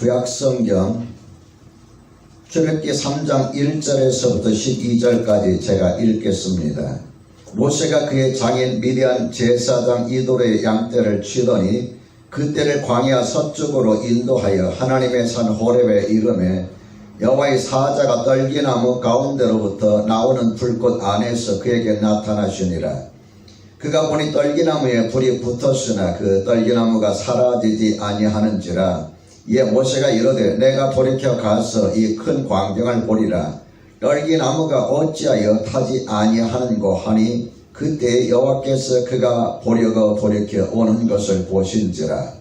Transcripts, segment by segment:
구약성경 출애굽기 3장 1절에서부터 12절까지 제가 읽겠습니다. 모세가 그의 장인 미디안 제사장 이돌의 양떼를 치더니 그 떼를 광야 서쪽으로 인도하여 하나님의 산 호렙에 이르매 여호와의 사자가 떨기나무 가운데로부터 나오는 불꽃 안에서 그에게 나타나시니라. 그가 보니 떨기나무에 불이 붙었으나 그 떨기나무가 사라지지 아니하는지라. 이에 모세가 이르되 내가 돌이켜 가서 이 큰 광경을 보리라. 떨기나무가 어찌하여 타지 아니하는고 하니 그때 여호와께서 그가 보려고 돌이켜 오는 것을 보신지라.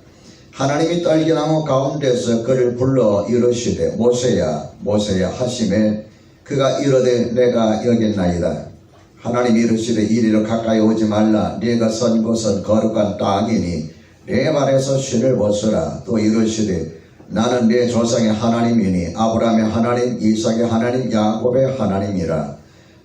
하나님이 떨기나무 가운데서 그를 불러 이르시되 모세야 모세야 하시매 그가 이르되 내가 여기있나이다. 하나님이 이르시되 이리로 가까이 오지 말라. 네가 선 곳은 거룩한 땅이니 내 발에서 신을 벗으라. 또 이르시되 나는 네 조상의 하나님이니 아브라함의 하나님 이삭의 하나님 야곱의 하나님이라.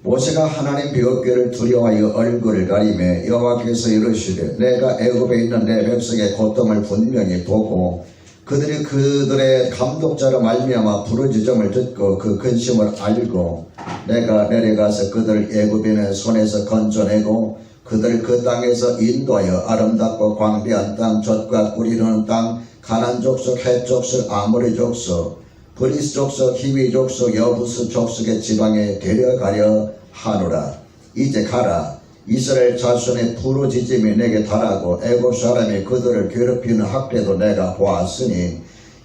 모세가 하나님 비읍궤를 두려워하여 얼굴을 가리매 여호와께서 이르시되 내가 애굽에 있는 내 백성의 고통을 분명히 보고 그들의 감독자로 말미암아 부르짖음을 듣고 그 근심을 알고 내가 내려가서 그들을 애굽인의 손에서 건져내고 그들을 그 땅에서 인도하여 아름답고 광대한 땅 젖과 꿀 흐르는 땅 가나안 족속 헷 족속 아모리 족속 브리스 족속 히위 족속 여부스 족속의 지방에 데려가려 하노라. 이제 가라. 이스라엘 자손의 부르짖음이 내게 달하고 애굽 사람이 그들을 괴롭히는 학대도 내가 보았으니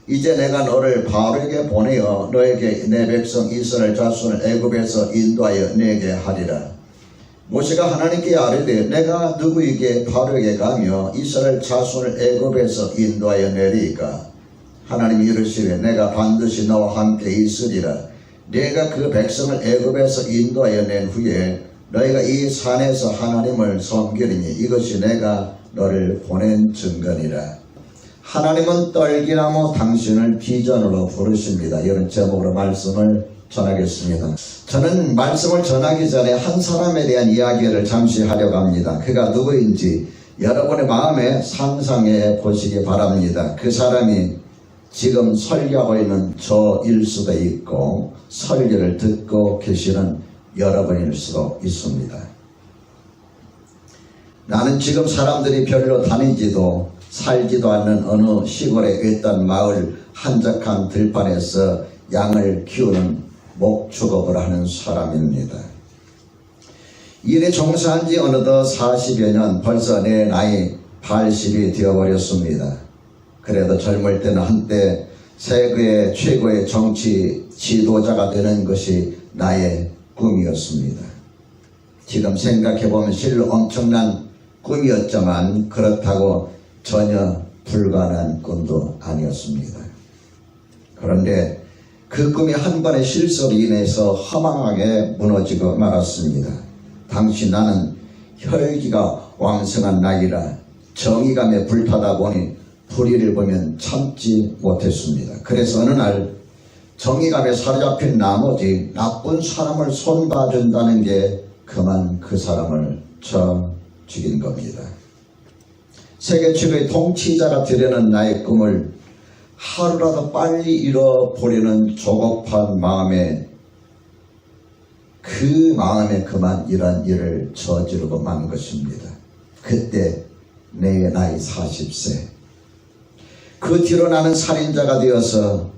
이제 내가 너를 바로에게 보내어 너에게 내 백성 이스라엘 자손을 애굽에서 인도하여 내게 하리라. 모세가 하나님께 아뢰되 내가 누구에게 바로에게 가며 이스라엘 자손을 애굽에서 인도하여 내리까? 하나님이 이르시되 내가 반드시 너와 함께 있으리라. 내가 그 백성을 애굽에서 인도하여 낸 후에 너희가 이 산에서 하나님을 섬기리니 이것이 내가 너를 보낸 증거니라. 하나님은 떨기나무 당신을 비전으로 부르십니다. 이런 제목으로 말씀을 전하겠습니다. 저는 말씀을 전하기 전에 한 사람에 대한 이야기를 잠시 하려고 합니다. 그가 누구인지 여러분의 마음에 상상해 보시기 바랍니다. 그 사람이 지금 설교하고 있는 저일 수도 있고 설교를 듣고 계시는 여러분일 수도 있습니다. 나는 지금 사람들이 별로 다니지도 살지도 않는 어느 시골의 외딴 마을 한적한 들판에서 양을 키우는 목축업을 하는 사람입니다. 일에 종사한 지 어느덧 40여 년, 벌써 내 나이 80이 되어버렸습니다. 그래도 젊을 때는 한때 세계의 최고의 정치 지도자가 되는 것이 나의 꿈이었습니다. 지금 생각해보면 실로 엄청난 꿈이었지만 그렇다고 전혀 불가능한 꿈도 아니었습니다. 그런데 그 꿈이 한 번의 실수로 인해서 허망하게 무너지고 말았습니다. 당시 나는 혈기가 왕성한 나이라 정의감에 불타다 보니 불의를 보면 참지 못했습니다. 그래서 어느 날 정의감에 사로잡힌 나머지 나쁜 사람을 손봐준다는 게 그만 그 사람을 쳐 죽인 겁니다. 세계 최고의 통치자가 되려는 나의 꿈을 하루라도 빨리 잃어버리는 조급한 마음에 그만 이런 일을 저지르고 만 것입니다. 그때 내 나이 40세. 그 뒤로 나는 살인자가 되어서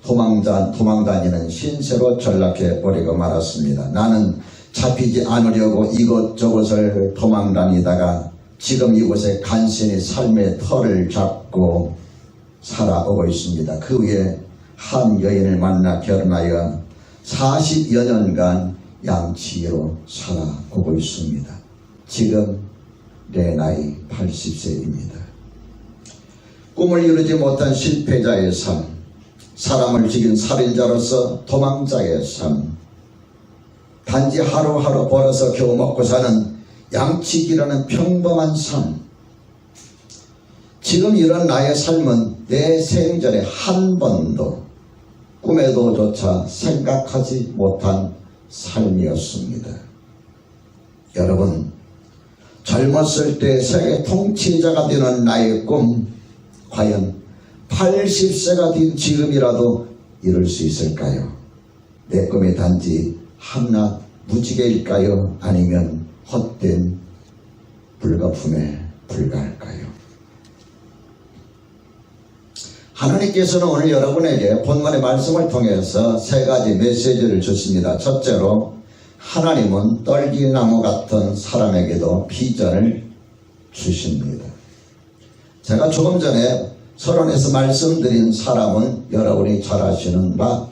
도망다니는 신세로 전락해 버리고 말았습니다. 나는 잡히지 않으려고 이곳저곳을 도망다니다가 지금 이곳에 간신히 삶의 털을 잡고 살아오고 있습니다. 그 후에 한 여인을 만나 결혼하여 40여 년간 양치기로 살아오고 있습니다. 지금 내 나이 80세입니다. 꿈을 이루지 못한 실패자의 삶, 사람을 죽인 살인자로서 도망자의 삶, 단지 하루하루 벌어서 겨우 먹고 사는 양치기라는 평범한 삶. 지금 이런 나의 삶은 내 생전에 한 번도 꿈에도조차 생각하지 못한 삶이었습니다. 여러분, 젊었을 때 세계 통치자가 되는 나의 꿈, 과연 80세가 된 지금이라도 이룰 수 있을까요? 내 꿈이 단지 한낱 무지개일까요? 아니면 헛된 불가품에 불과할까요? 하나님께서는 오늘 여러분에게 본문의 말씀을 통해서 세 가지 메시지를 주십니다. 첫째로, 하나님은 떨기나무 같은 사람에게도 비전을 주십니다. 제가 조금 전에 서론에서 말씀드린 사람은 여러분이 잘 아시는 바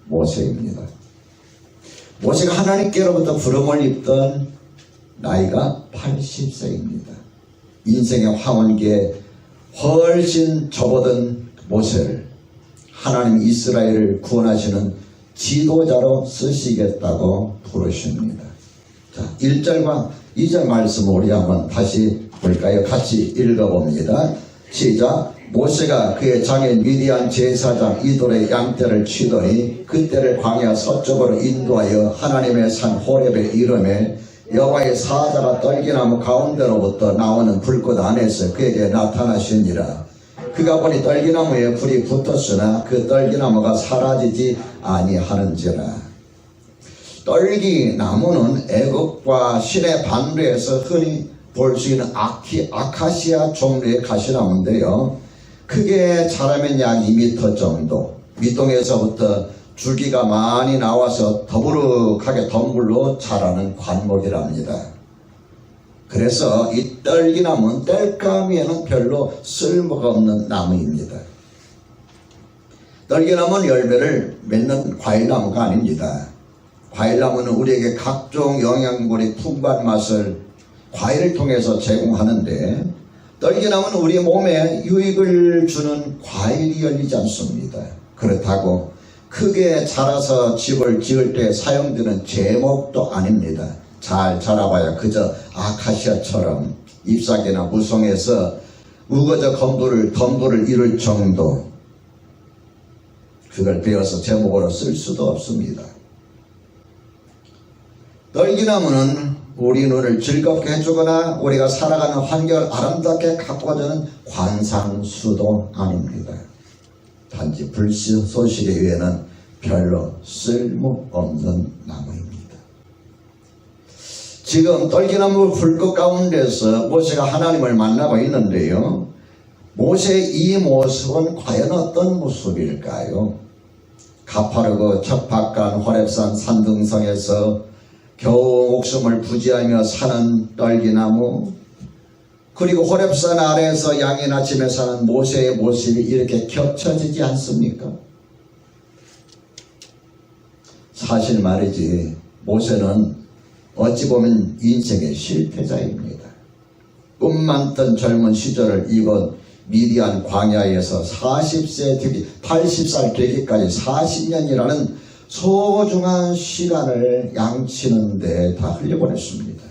모세입니다. 모세가 하나님께로부터 부름을 입던 나이가 80세입니다. 인생의 황혼기에 훨씬 접어든 모세를 하나님 이스라엘을 구원하시는 지도자로 쓰시겠다고 부르십니다. 자, 1절과 2절 말씀을 우리 한번 다시 볼까요? 같이 읽어봅니다. 시작. 모세가 그의 장인 미디안 제사장 이돌의 양떼를 치더니 그떼를 광야 서쪽으로 인도하여 하나님의 산 호렙에 이르매 여호와의 사자가 떨기나무 가운데로부터 나오는 불꽃 안에서 그에게 나타나시니라. 그가 보니 떨기나무에 불이 붙었으나 그 떨기나무가 사라지지 아니하는지라. 떨기나무는 애국과 신의 반대에서 흔히 볼 수 있는 아카시아 종류의 가시나무인데요. 크게 자라면 약 2m 정도, 밑동에서부터 줄기가 많이 나와서 더부룩하게 덩굴로 자라는 관목이랍니다. 그래서 이 떨기나무는 땔감이에는 별로 쓸모가 없는 나무입니다. 떨기나무는 열매를 맺는 과일나무가 아닙니다. 과일나무는 우리에게 각종 영양분의 풍부한 맛을 과일을 통해서 제공하는데, 떨기나무는 우리 몸에 유익을 주는 과일이 열리지 않습니다. 그렇다고 크게 자라서 집을 지을 때 사용되는 제목도 아닙니다. 잘 자라봐야 그저 아카시아처럼 잎사귀나 무성해서 우거져 덤불을 이룰 정도. 그걸 베어서 제목으로 쓸 수도 없습니다. 떨기나무는 우리 눈을 즐겁게 해주거나 우리가 살아가는 환경을 아름답게 가꿔주는 관상수도 아닙니다. 단지 불쏘시개 위에는 별로 쓸모없는 나무입니다. 지금 떨기나무 불꽃 가운데서 모세가 하나님을 만나고 있는데요. 모세의 이 모습은 과연 어떤 모습일까요? 가파르고 척박한 호렙산 산등성에서 겨우 목숨을 부지하며 사는 떨기나무, 그리고 호렙산 아래에서 양인 아침에 사는 모세의 모습이 이렇게 겹쳐지지 않습니까? 사실 말이지, 모세는 어찌 보면 인생의 실패자입니다. 꿈 많던 젊은 시절을 이곳 미디안 광야에서 80살 되기까지 40년이라는 소중한 시간을 양치는 데 다 흘려보냈습니다.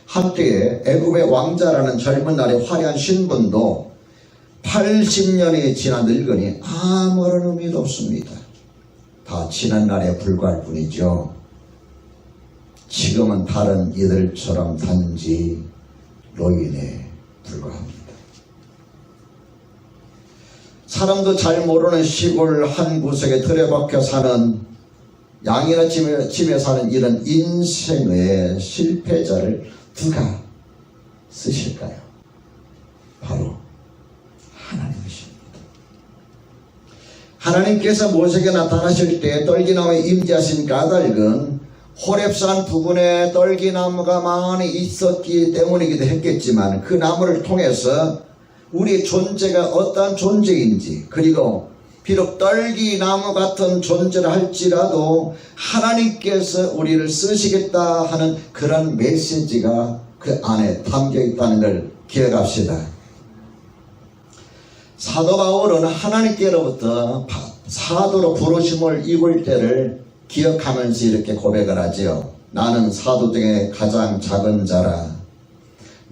한때에 애굽의 왕자라는 젊은 날의 화려한 신분도 80년이 지나 늙으니 아무런 의미도 없습니다. 다 지난 날에 불과할 뿐이죠. 지금은 다른 이들처럼 단지 노인에 불과합니다. 사람도 잘 모르는 시골 한 구석에 들여박혀 사는 양이나 집에 사는 이런 인생의 실패자를 누가 쓰실까요? 바로 하나님이십니다. 하나님께서 모세에게 나타나실 때 떨기나무에 임재하신 까닭은 호렙산 부근에 떨기나무가 많이 있었기 때문이기도 했겠지만, 그 나무를 통해서 우리의 존재가 어떠한 존재인지, 그리고 비록 떨기나무 같은 존재를 할지라도 하나님께서 우리를 쓰시겠다 하는 그런 메시지가 그 안에 담겨 있다는 걸 기억합시다. 사도 바울은 하나님께로부터 사도로 부르심을 입을 때를 기억하면서 이렇게 고백을 하지요. 나는 사도 중에 가장 작은 자라.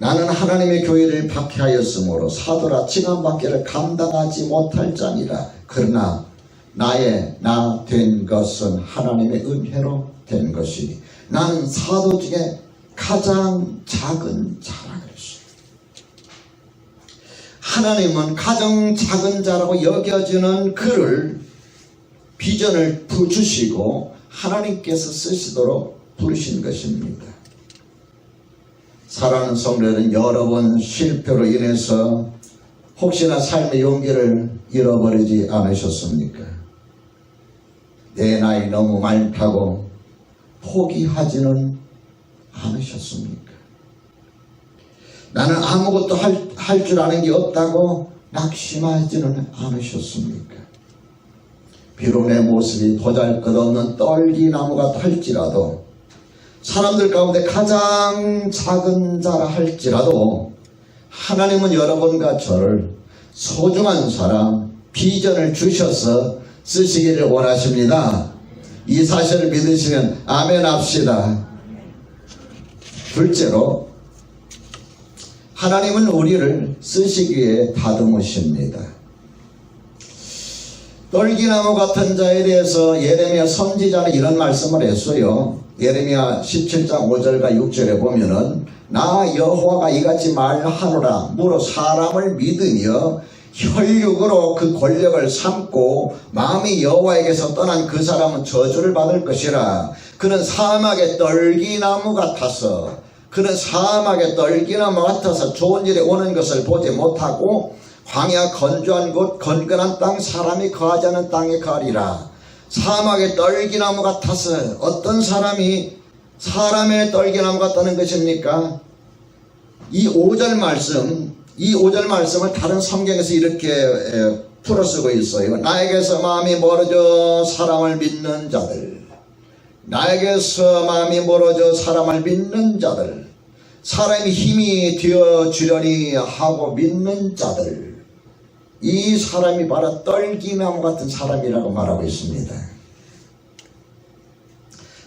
나는 하나님의 교회를 박해하였으므로 사도라 칭함받기를 감당하지 못할 자니라. 그러나 나 된 것은 하나님의 은혜로 된 것이니 나는 사도 중에 가장 작은 자라 그랬어요. 하나님은 가장 작은 자라고 여겨지는 그를 비전을 주시고 하나님께서 쓰시도록 부르신 것입니다. 사랑하는 성도들은 여러 번 실패로 인해서 혹시나 삶의 용기를 잃어버리지 않으셨습니까? 내 나이 너무 많다고 포기하지는 않으셨습니까? 나는 아무것도 할 줄 아는 게 없다고 낙심하지는 않으셨습니까? 비록 내 모습이 보잘것없는 떨기나무가 할지라도, 사람들 가운데 가장 작은 자라 할지라도 하나님은 여러분과 저를 소중한 사람, 비전을 주셔서 쓰시기를 원하십니다. 이 사실을 믿으시면 아멘 합시다. 둘째로, 하나님은 우리를 쓰시기에 다듬으십니다. 떨기나무 같은 자에 대해서 예레미야 선지자는 이런 말씀을 했어요. 예레미야 17장 5절과 6절에 보면은 나 여호와가 이같이 말하노라. 무릇 사람을 믿으며 혈육으로 그 권력을 삼고 마음이 여호와에게서 떠난 그 사람은 저주를 받을 것이라. 그는 사막의 떨기나무 같아서 좋은 일이 오는 것을 보지 못하고 광야 건조한 곳 건건한 땅 사람이 거하지 않은 땅에 가리라. 사막의 떨기나무 같아서, 어떤 사람이 사람의 떨기나무 같다는 것입니까? 이 5절 말씀을 다른 성경에서 이렇게 풀어 쓰고 있어요. 나에게서 마음이 멀어져 사람을 믿는 자들, 사람이 힘이 되어 주려니 하고 믿는 자들, 이 사람이 바로 떨기나무 같은 사람이라고 말하고 있습니다.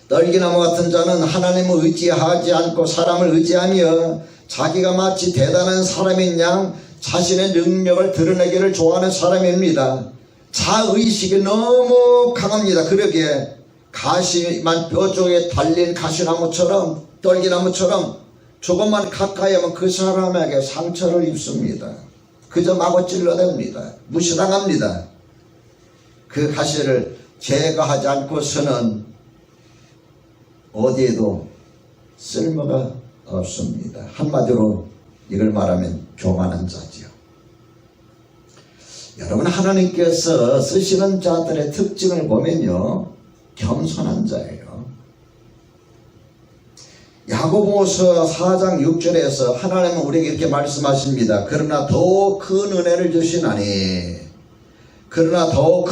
떨기나무 같은 자는 하나님을 의지하지 않고 사람을 의지하며 자기가 마치 대단한 사람인 양 자신의 능력을 드러내기를 좋아하는 사람입니다. 자의식이 너무 강합니다. 그러기에 가시만 뼈 쪽에 달린 가시나무처럼, 떨기나무처럼 조금만 가까이 하면 그 사람에게 상처를 입습니다. 그저 마구 찔러댑니다. 무시당합니다. 그 가시를 제거하지 않고서는 어디에도 쓸모가 없습니다. 한마디로 이걸 말하면 교만한 자지요. 여러분, 하나님께서 쓰시는 자들의 특징을 보면요, 겸손한 자예요. 야고보서 4장 6절에서 하나님은 우리에게 이렇게 말씀하십니다. 그러나 더 큰 은혜를 주시나니 그러므로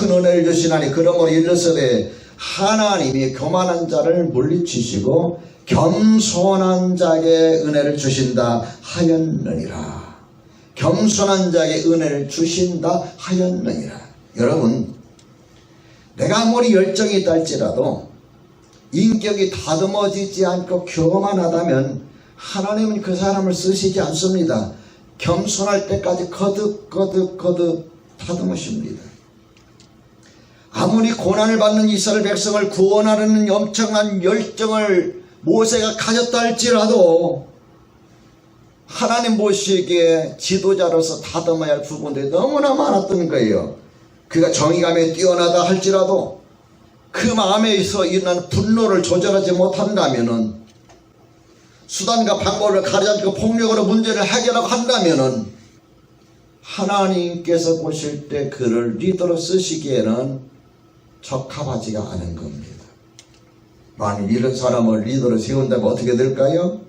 이르시되 하나님이 교만한 자를 물리치시고 겸손한 자에게 은혜를 주신다 하였느니라. 겸손한 자에게 은혜를 주신다 하였느니라. 여러분, 내가 아무리 열정이 있다 할지라도 인격이 다듬어지지 않고 교만하다면 하나님은 그 사람을 쓰시지 않습니다. 겸손할 때까지 거듭 다듬으십니다. 아무리 고난을 받는 이스라엘 백성을 구원하려는 엄청난 열정을 모세가 가졌다 할지라도 하나님 보시기에 지도자로서 다듬어야 할 부분들이 너무나 많았던 거예요. 그가 정의감에 뛰어나다 할지라도 그 마음에서 일어나는 분노를 조절하지 못한다면은, 수단과 방법을 가리지 않고 폭력으로 문제를 해결하고 한다면은 하나님께서 보실 때 그를 리더로 쓰시기에는 적합하지가 않은 겁니다. 만일 이런 사람을 리더로 세운다면 어떻게 될까요?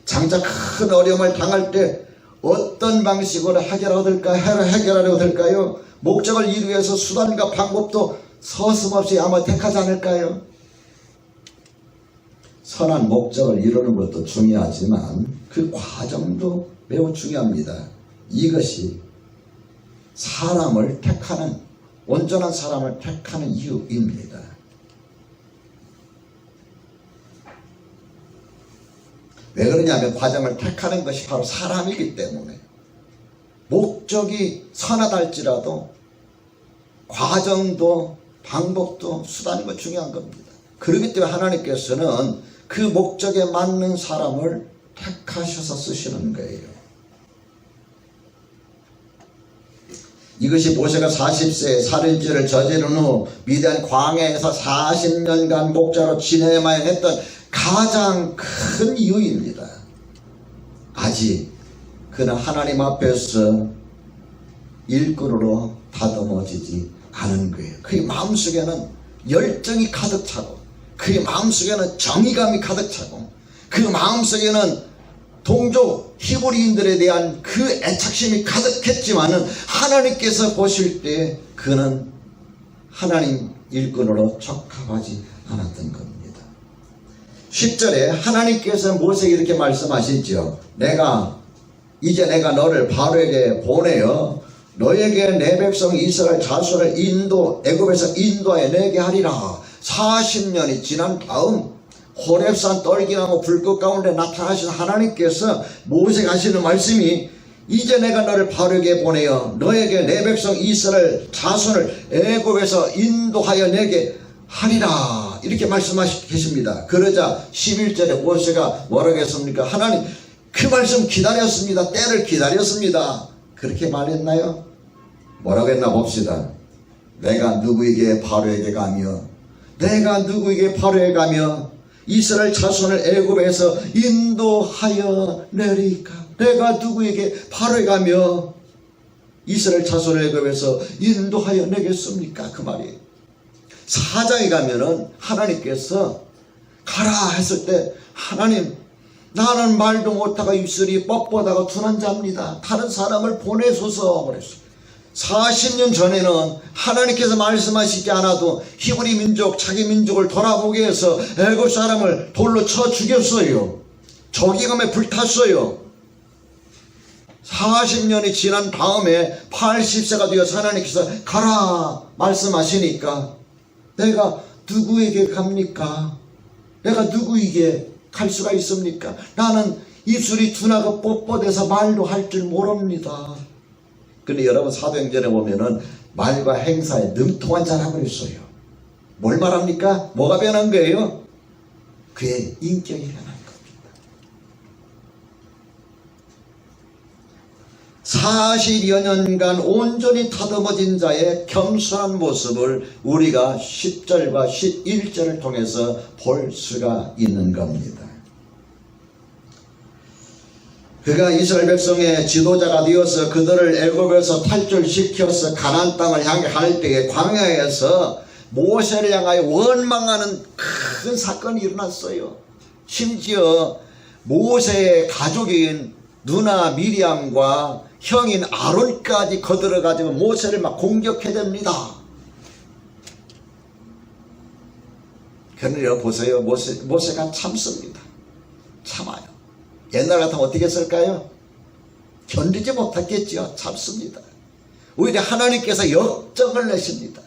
장차 큰 어려움을 당할 때 어떤 방식으로 해결하려고 될까요? 목적을 이루기 위해서 수단과 방법도 서슴없이 아마 택하지 않을까요? 선한 목적을 이루는 것도 중요하지만 그 과정도 매우 중요합니다. 이것이 사람을 택하는, 온전한 사람을 택하는 이유입니다. 왜 그러냐면 과정을 택하는 것이 바로 사람이기 때문에, 목적이 선하다 할지라도 과정도 방법도 수단도 중요한 겁니다. 그렇기 때문에 하나님께서는 그 목적에 맞는 사람을 택하셔서 쓰시는 거예요. 이것이 모세가 40세에 살인죄를 저지른 후 미디안 광야에서 40년간 목자로 지내야만 했던 가장 큰 이유입니다. 아직 그는 하나님 앞에서 일꾼으로 다듬어지지 않은 거예요. 그의 마음속에는 열정이 가득 차고, 그의 마음속에는 정의감이 가득 차고, 그 마음속에는 동족 히브리인들에 대한 그 애착심이 가득했지만은 하나님께서 보실 때 그는 하나님 일꾼으로 적합하지 않았던 겁니다. 10절에 하나님께서 모세에게 이렇게 말씀하시죠. 이제 내가 너를 바로에게 보내어 너에게 내 백성 이스라엘 자손을 애굽에서 인도하여 내게 하리라. 40년이 지난 다음 호렙산 떨기나무 불꽃 가운데 나타나신 하나님께서 모세에게 하시는 말씀이, 이제 내가 너를 바로에게 보내어 너에게 내 백성 이스라엘 자손을 애굽에서 인도하여 내게 하리라, 이렇게 말씀하시고 계십니다. 그러자 11절에 모세가 뭐라고 했습니까? 하나님 그 말씀 기다렸습니다. 때를 기다렸습니다. 그렇게 말했나요? 뭐라고 했나 봅시다. 내가 누구에게 바로에게 가며 이스라엘 자손을 애굽에서 인도하여 내리까. 내가 누구에게 바로에 가며 이스라엘 자손을 애굽에서 인도하여 내겠습니까? 그 말이에요. 4장에 가면은 하나님께서 가라 했을 때, 하나님 나는 말도 못하고 입술이 뻣뻣하고 둔한 자입니다. 다른 사람을 보내소서 그랬어요. 40년 전에는 하나님께서 말씀하시지 않아도 히브리 민족, 자기 민족을 돌아보게 해서 애굽 사람을 돌로 쳐 죽였어요. 저기감에 불탔어요. 40년이 지난 다음에 80세가 되어서 하나님께서 가라 말씀하시니까 내가 누구에게 갑니까? 내가 누구에게 갈 수가 있습니까? 나는 입술이 둔하고 뻣뻣해서 말도 할 줄 모릅니다. 근데 여러분 사도행전에 보면은 말과 행사에 능통한 자라고 그랬어요. 뭘 말합니까? 뭐가 변한 거예요? 그의 인격이 변한 겁니다. 40여 년간 온전히 다듬어진 자의 겸손한 모습을 우리가 10절과 11절을 통해서 볼 수가 있는 겁니다. 그가 이스라엘 백성의 지도자가 되어서 그들을 애굽에서 탈출시켜서 가나안 땅을 향해 갈 때에 광야에서 모세를 향하여 원망하는 큰 사건이 일어났어요. 심지어 모세의 가족인 누나 미리암과 형인 아론까지 거들어가지고 모세를 막 공격해댑니다. 그런데 보세요. 모세가 참습니다. 참아요. 옛날 같으면 어떻게 했을까요? 견디지 못했겠지요. 참습니다. 오히려 하나님께서 역정을 내십니다.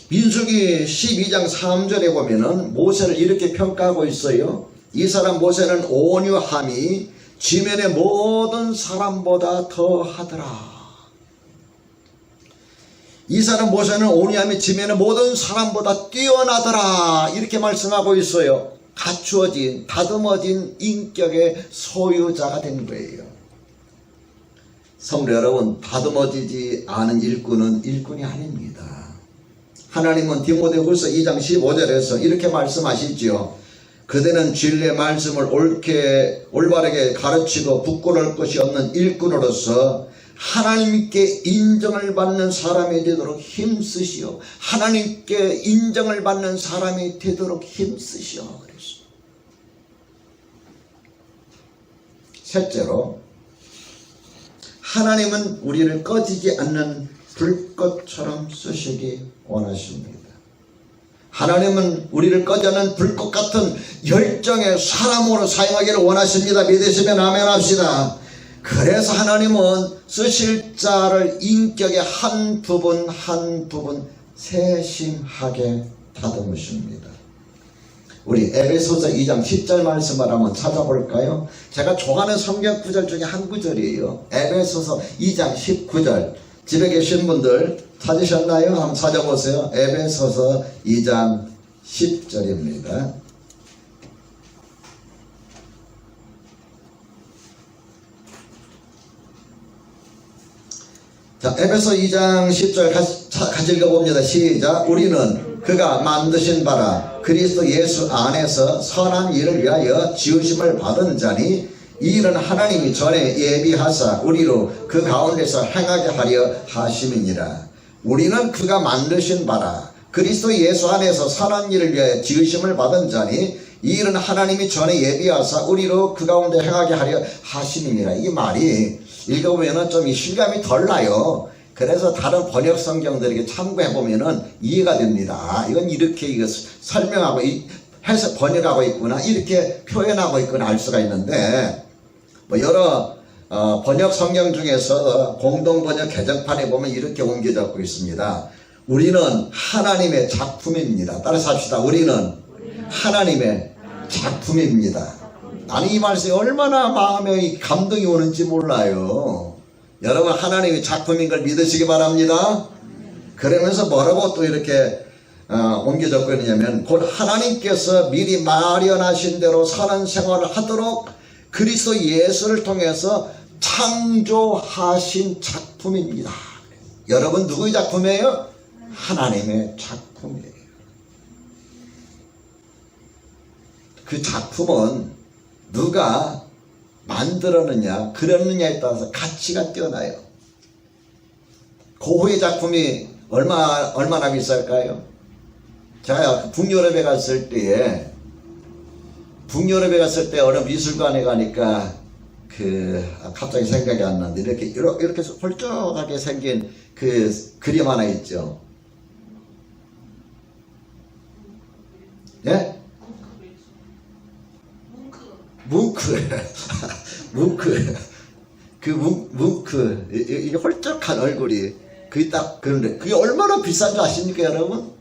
민수기 12장 3절에 보면은 모세를 이렇게 평가하고 있어요. 이 사람 모세는 온유함이 지면의 모든 사람보다 더하더라. 이 사람 모세는 온유함이 지면의 모든 사람보다 뛰어나더라. 이렇게 말씀하고 있어요. 갖추어진, 다듬어진 인격의 소유자가 된 거예요. 성도 여러분, 다듬어지지 않은 일꾼은 일꾼이 아닙니다. 하나님은 디모데후서 2장 15절에서 이렇게 말씀하시죠. 그대는 진리의 말씀을 올바르게 가르치고 부끄러울 것이 없는 일꾼으로서 하나님께 인정을 받는 사람이 되도록 힘쓰시오. 하나님께 인정을 받는 사람이 되도록 힘쓰시오. 그랬어요. 셋째로, 하나님은 우리를 꺼지지 않는 불꽃처럼 쓰시기 원하십니다. 하나님은 우리를 꺼지는 불꽃 같은 열정의 사람으로 사용하기를 원하십니다. 믿으시면 아멘 합시다. 그래서 하나님은 쓰실 자를 인격의 한 부분 한 부분 세심하게 다듬으십니다. 우리 에베소서 2장 10절 말씀을 한번 찾아볼까요? 제가 좋아하는 성경 구절 중에 한 구절이에요. 에베소서 2장 19절. 집에 계신 분들 찾으셨나요? 한번 찾아보세요. 에베소서 2장 10절입니다. 자, 에베소 2장 10절 같이 읽어봅니다. 시작. 우리는 그가 만드신 바라 그리스도 예수 안에서 선한 일을 위하여 지으심을 받은 자니 이 일은 하나님이 전에 예비하사 우리로 그 가운데서 행하게 하려 하심이니라. 우리는 그가 만드신 바라 그리스도 예수 안에서 선한 일을 위하여 지으심을 받은 자니 이 일은 하나님이 전에 예비하사 우리로 그 가운데 행하게 하려 하심이니라. 이 말이 읽어보면 좀 실감이 덜 나요. 그래서 다른 번역 성경들에게 참고해보면 이해가 됩니다. 이건 이렇게 설명하고 해서 번역하고 있구나, 이렇게 표현하고 있구나 알 수가 있는데, 뭐 여러 번역 성경 중에서 공동 번역 개정판에 보면 이렇게 옮겨 적고 있습니다. 우리는 하나님의 작품입니다. 따라서 합시다. 우리는 하나님의 작품입니다. 나는 이 말씀이 얼마나 마음에 감동이 오는지 몰라요. 여러분, 하나님의 작품인 걸 믿으시기 바랍니다. 그러면서 뭐라고 또 이렇게 옮겨 적고 있느냐면, 곧 하나님께서 미리 마련하신 대로 선한 생활을 하도록 그리스도 예수를 통해서 창조하신 작품입니다. 여러분, 누구의 작품이에요? 하나님의 작품이에요. 그 작품은 누가 만들었느냐, 그렸느냐에 따라서 가치가 뛰어나요. 고흐의 작품이 얼마나 비쌀까요? 제가 북유럽에 갔을 때에, 어느 미술관에 가니까 갑자기 생각이 안 나는데, 이렇게 홀쭉하게 생긴 그 그림 하나 있죠. 예? 뭉크. 이게 홀쭉한 얼굴이, 그게 딱 그런데, 그게 얼마나 비싼 줄 아십니까, 여러분?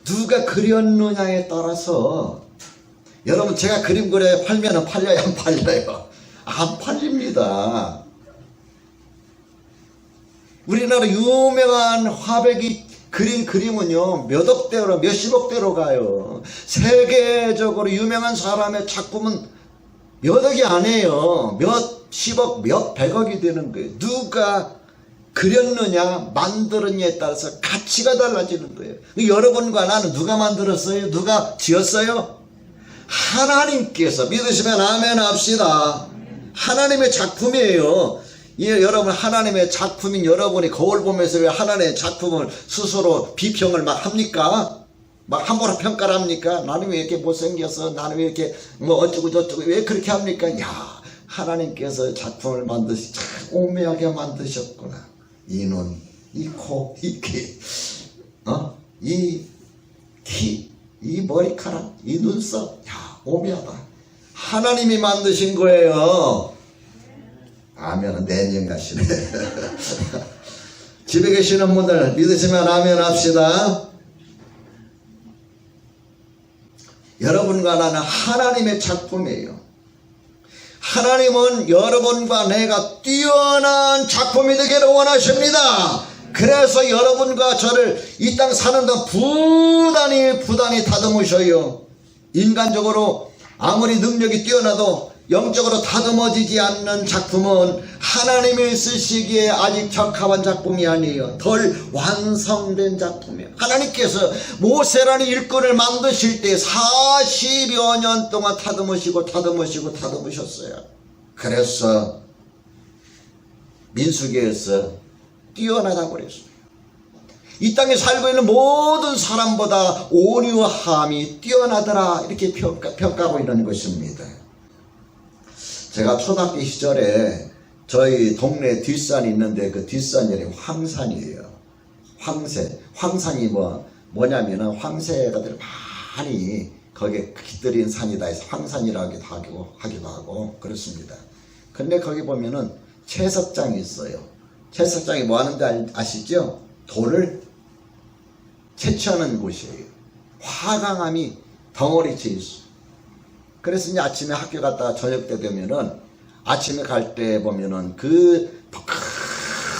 누가 그렸느냐에 따라서, 여러분, 제가 그림 그려요. 팔면은 팔려요, 안 팔려요? 안 팔립니다. 우리나라 유명한 화백이 그린 그림은요, 몇억 대로, 몇십억 대로 가요. 세계적으로 유명한 사람의 작품은 몇억이 아니에요. 몇십억, 몇백억이 되는 거예요. 누가 그렸느냐, 만들었냐에 따라서 가치가 달라지는 거예요. 여러분과 나는 누가 만들었어요? 누가 지었어요? 하나님께서. 믿으시면 아멘 합시다. 하나님의 작품이에요. 여러분, 하나님의 작품인 여러분이 거울 보면서 왜 하나님의 작품을 스스로 비평을 막 합니까? 막 함부로 평가를 합니까? 나는 왜 이렇게 못생겨서, 나는 왜 이렇게 뭐 어쩌고 저쩌고 왜 그렇게 합니까? 야, 하나님께서 작품을 만드시 참 오묘하게 만드셨구나. 이 눈, 이 코, 이 귀, 이 키, 이 머리카락, 이 눈썹, 야, 오묘하다. 하나님이 만드신 거예요. 아멘. 내년 가시네. 집에 계시는 분들 믿으시면 아멘 합시다. 여러분과 나는 하나님의 작품이에요. 하나님은 여러분과 내가 뛰어난 작품이 되기를 원하십니다. 그래서 여러분과 저를 이 땅 사는 동안 부단히 다듬으셔요. 인간적으로 아무리 능력이 뛰어나도 영적으로 다듬어지지 않는 작품은 하나님이 쓰시기에 아직 적합한 작품이 아니에요. 덜 완성된 작품이에요. 하나님께서 모세라는 일꾼을 만드실 때 40여 년 동안 다듬으셨어요. 그래서 민수기에서 뛰어나다고 그랬어요. 이 땅에 살고 있는 모든 사람보다 온유함이 뛰어나더라, 이렇게 평가하고 있는 것입니다. 제가 초등학교 시절에 저희 동네 뒷산이 있는데, 그 뒷산이 황산이에요. 황산이 뭐냐면은 황새가들 많이 거기에 깃들인 산이다 해서 황산이라고 하기도 하고 그렇습니다. 근데 거기 보면은 채석장이 있어요. 채석장이 뭐 하는지 아시죠? 돌을 채취하는 곳이에요. 화강암이 덩어리째 있어요. 그래서 이제 아침에 학교 갔다가 저녁 때 되면은, 아침에 갈 때 보면은 그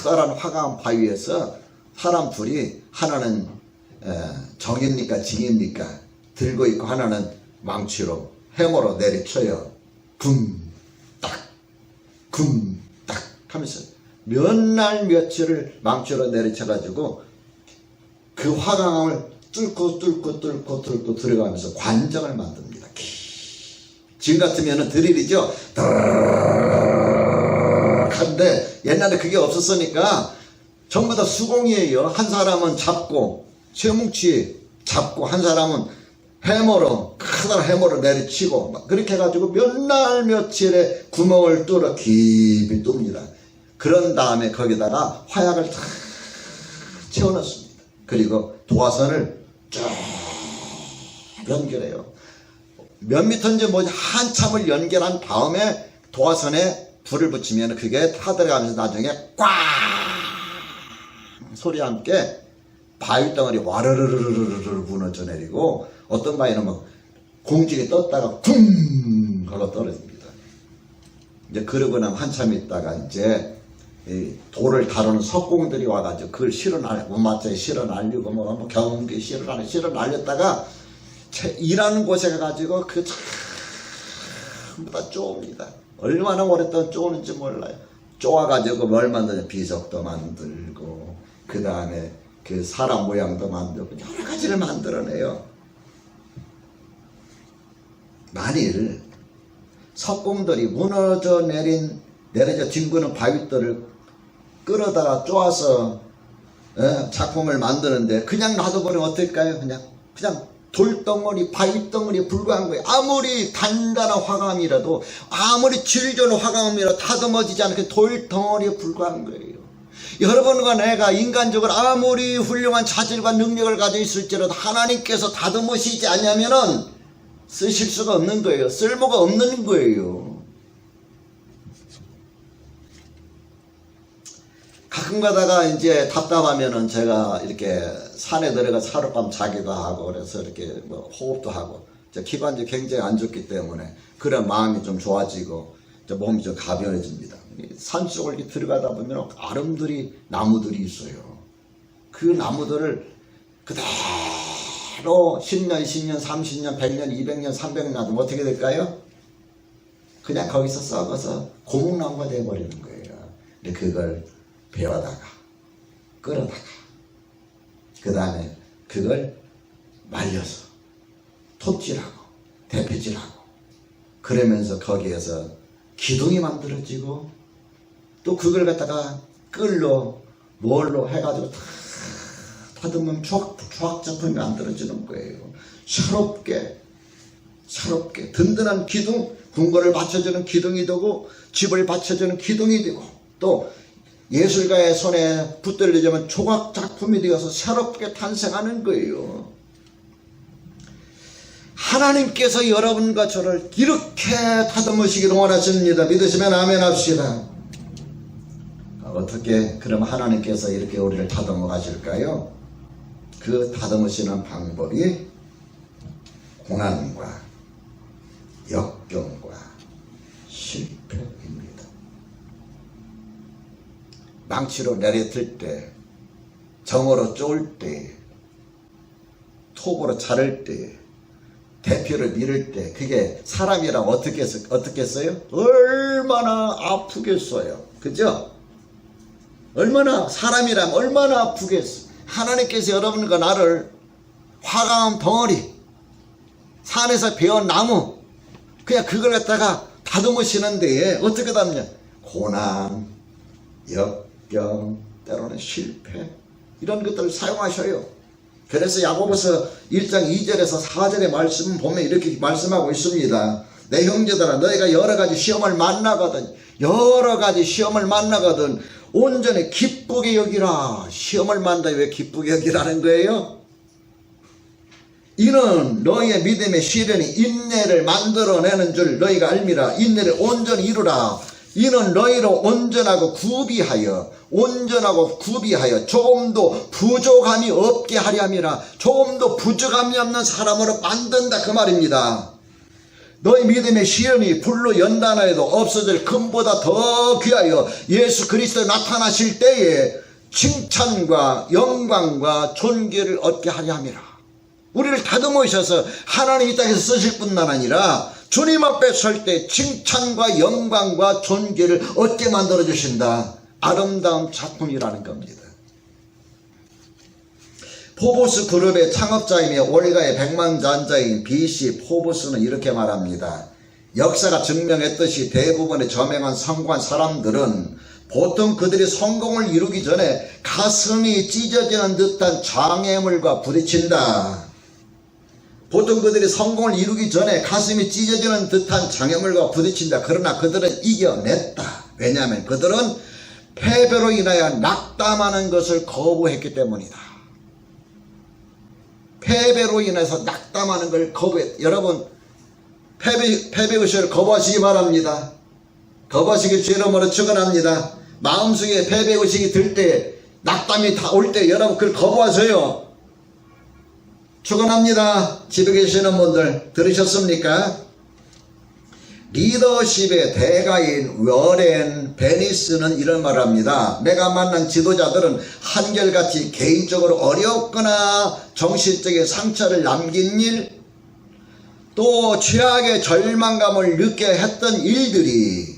커다란 화강 바위에서 사람 둘이, 하나는 정입니까 징입니까 들고 있고, 하나는 망치로 해머로 내리쳐요. 굼 딱 하면서 몇 날 며칠을 망치로 내리쳐가지고 그 화강암을 뚫고 들어가면서 관정을 만듭니다. 지금 같으면 드릴이죠. 한데 옛날에 그게 없었으니까 전부 다 수공이에요. 한 사람은 잡고 쇠뭉치 잡고 한 사람은 해머로 크다란 해머로 내리치고 막 그렇게 해가지고 몇 날 며칠에 구멍을 뚫어 깊이 뚫습니다. 그런 다음에 거기다가 화약을 다 채워넣습니다. 그리고 도화선을 쭉 연결해요. 몇 미터인지 뭐지 한참을 연결한 다음에 도화선에 불을 붙이면 그게 타들어가면서 나중에 꽝 소리와 함께 바위덩어리 와르르르르르 무너져 내리고 어떤 바위는 막 공중에 떴다가 쿵 하고 떨어집니다. 이제 그러고 나면 한참 있다가 이제 이 돌을 다루는 석공들이 와가지고 그걸 실어 날리고 맞자에 실어 날리고 뭐 경운기에 실어 날렸다가 일하는 곳에 가가지고 그 전부 다 쪼옵니다. 얼마나 오랫동안 쪼는지 몰라요. 쪼아가지고 뭘 만드냐 비석도 만들고 그 다음에 그 사람 모양도 만들고 여러 가지를 만들어내요. 만일 석공들이 내려져 뒹구는 바위돌을 끌어다가 쪼아서 작품을 만드는데 그냥 놔둬버리면 어떨까요? 그냥 돌덩어리 바위덩어리에 불과한 거예요. 아무리 단단한 화강이라도 아무리 질 좋은 화강이라도 다듬어지지 않게 돌덩어리에 불과한 거예요. 여러분과 내가 인간적으로 아무리 훌륭한 자질과 능력을 가지고 있을지라도 하나님께서 다듬으시지 않으면은 쓰실 수가 없는 거예요. 쓸모가 없는 거예요. 가끔 가다가 이제 답답하면은 제가 이렇게 산에 들어가서 하룻밤 자기도 하고 그래서 이렇게 뭐 호흡도 하고 기관지 굉장히 안 좋기 때문에 그런 마음이 좀 좋아지고 몸이 좀 가벼워집니다. 산속을 이렇게 들어가다 보면 아름드리 나무들이 있어요. 그 나무들을 그대로 10년, 20년, 30년, 100년, 200년, 300년 놔두면 어떻게 될까요? 그냥 거기서 썩어서 고목나무가 되어버리는 거예요. 근데 그걸 베어다가 끌어다가 그 다음에 그걸 말려서 톱질하고 대패질하고 그러면서 거기에서 기둥이 만들어지고 또 그걸 갖다가 끌로 뭘로 해가지고 다 다듬으면 조각 작품이 만들어지는 거예요. 새롭게 든든한 기둥, 궁궐을 받쳐주는 기둥이 되고 집을 받쳐주는 기둥이 되고 또 예술가의 손에 붙들리자면 조각 작품이 되어서 새롭게 탄생하는 거예요. 하나님께서 여러분과 저를 이렇게 다듬으시기를 원하십니다. 믿으시면 아멘 합시다. 어떻게 그럼 하나님께서 이렇게 우리를 다듬어 가실까요? 그 다듬으시는 방법이 고난과 역경과 실패입니다. 망치로 내려들 때, 정으로 쪼을 때, 톱으로 자를 때, 대표를 밀을 때 그게 사람이라면 어떻게 했어요? 얼마나 아프겠어요. 그죠? 사람이라면 얼마나 아프겠어. 하나님께서 여러분과 나를 화강암 덩어리, 산에서 베어온 나무, 그냥 그걸 갖다가 다듬으시는데 어떻게 다듬냐? 고난, 역경, 때로는 실패, 이런 것들을 사용하셔요. 그래서 야고보서 1장 2절에서 4절의 말씀 보면 이렇게 말씀하고 있습니다. 내 형제들아, 너희가 여러 가지 시험을 만나거든 온전히 기쁘게 여기라. 시험을 만나 왜 기쁘게 여기라는 거예요? 이는 너희의 믿음의 시련이 인내를 만들어내는 줄 너희가 알미라. 인내를 온전히 이루라. 이는 너희로 온전하고 구비하여 조금도 부족함이 없게 하려 함이라. 조금도 부족함이 없는 사람으로 만든다 그 말입니다. 너희 믿음의 시련이 불로 연단하여도 없어질 금보다 더 귀하여 예수 그리스도 나타나실 때에 칭찬과 영광과 존귀를 얻게 하려 함이라. 우리를 다듬으셔서 하나님 이 땅에서 쓰실 뿐만 아니라 주님 앞에 설 때 칭찬과 영광과 존귀를 얻게 만들어 주신다. 아름다운 작품이라는 겁니다. 포브스 그룹의 창업자이며 월가의 백만장자인 BC 포브스는 이렇게 말합니다. 역사가 증명했듯이 대부분의 저명한 성공한 사람들은 보통 그들이 성공을 이루기 전에 가슴이 찢어지는 듯한 장애물과 부딪힌다. 보통 그들이 성공을 이루기 전에 가슴이 찢어지는 듯한 장애물과 부딪힌다. 그러나 그들은 이겨냈다. 왜냐하면 그들은 패배로 인하여 낙담하는 것을 거부했기 때문이다. 패배로 인해서 낙담하는 걸 거부했다. 여러분, 패배의식을 거부하시기 바랍니다. 거부하시기 죄로으로 축원합니다. 마음속에 패배의식이 들 때, 낙담이 다 올 때 여러분 그걸 거부하세요. 축원합니다. 집에 계시는 분들 들으셨습니까? 리더십의 대가인 워렌 베니스는 이런 말을 합니다. 내가 만난 지도자들은 한결같이 개인적으로 어렵거나 정신적인 상처를 남긴 일, 또 최악의 절망감을 느껴 했던 일들이,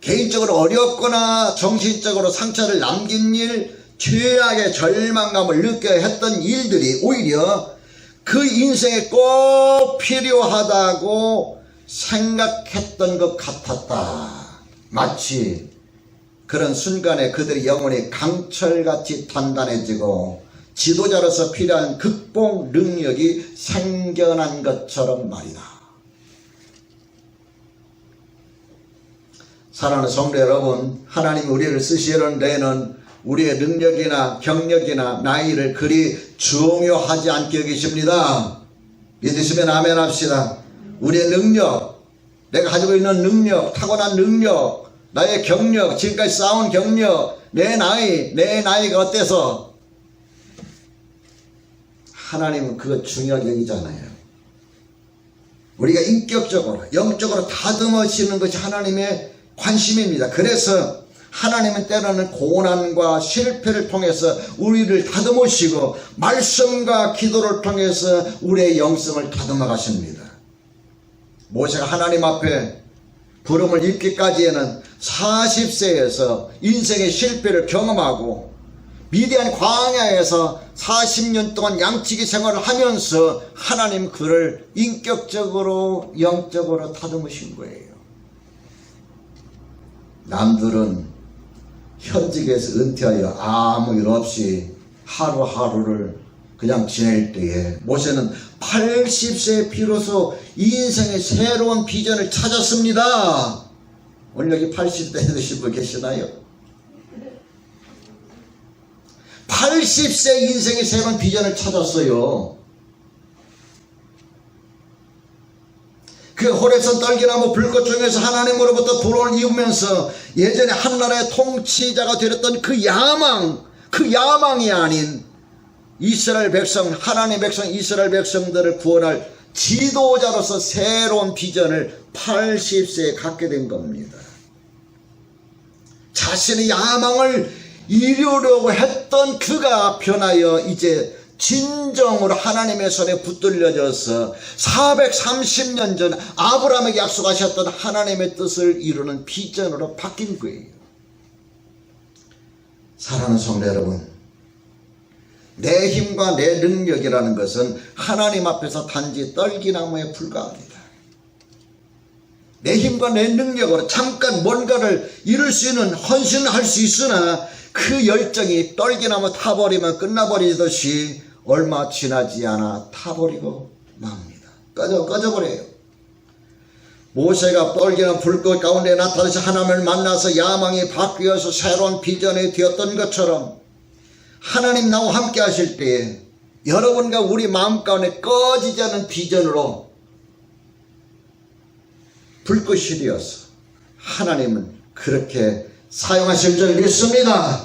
개인적으로 어렵거나 정신적으로 상처를 남긴 일, 최악의 절망감을 느껴 했던 일들이 오히려 그 인생에 꼭 필요하다고 생각했던 것 같았다. 마치 그런 순간에 그들의 영혼이 강철같이 단단해지고 지도자로서 필요한 극복 능력이 생겨난 것처럼 말이다. 사랑하는 성도 여러분, 하나님이 우리를 쓰시는 데에는 우리의 능력이나 경력이나 나이를 그리 중요하지 않게 여기십니다. 믿으시면 아멘 합시다. 우리의 능력, 내가 가지고 있는 능력, 타고난 능력, 나의 경력, 지금까지 쌓은 경력, 내 나이가 어때서? 하나님은 그거 중요하게 여기잖아요. 우리가 인격적으로, 영적으로 다듬어지는 것이 하나님의 관심입니다. 그래서 하나님은 때로는 고난과 실패를 통해서 우리를 다듬으시고 말씀과 기도를 통해서 우리의 영성을 다듬어 가십니다. 모세가 하나님 앞에 부름을 입기까지에는 40세에서 인생의 실패를 경험하고 미디안 광야에서 40년 동안 양치기 생활을 하면서 하나님 그를 인격적으로 영적으로 다듬으신 거예요. 남들은 현직에서 은퇴하여 아무 일 없이 하루하루를 그냥 지낼 때에 모세는 80세에 비로소 인생의 새로운 비전을 찾았습니다. 오늘 여기 80대 되신 분 계시나요? 80세 인생의 새로운 비전을 찾았어요. 그 호렙산 떨기나무 불꽃 중에서 하나님으로부터 불을 이으면서 예전에 한나라의 통치자가 되었던 그 야망이 아닌 이스라엘 백성, 하나님의 백성 이스라엘 백성들을 구원할 지도자로서 새로운 비전을 80세에 갖게 된 겁니다. 자신의 야망을 이루려고 했던 그가 변하여 이제 진정으로 하나님의 손에 붙들려져서 430년 전 아브라함에게 약속하셨던 하나님의 뜻을 이루는 비전으로 바뀐 거예요. 사랑하는 성도 여러분, 내 힘과 내 능력이라는 것은 하나님 앞에서 단지 떨기나무에 불과합니다. 내 힘과 내 능력으로 잠깐 뭔가를 이룰 수 있는 헌신을 할 수 있으나 그 열정이 떨기나무 타버리면 끝나버리듯이 얼마 지나지 않아 타버리고 맙니다. 꺼져버려요. 모세가 떨기나무 불꽃 가운데 나타나서 하나님을 만나서 야망이 바뀌어서 새로운 비전이 되었던 것처럼 하나님 나와 함께 하실 때에 여러분과 우리 마음 가운데 꺼지지 않은 비전으로 불꽃이 되어서 하나님은 그렇게 사용하실 줄 믿습니다.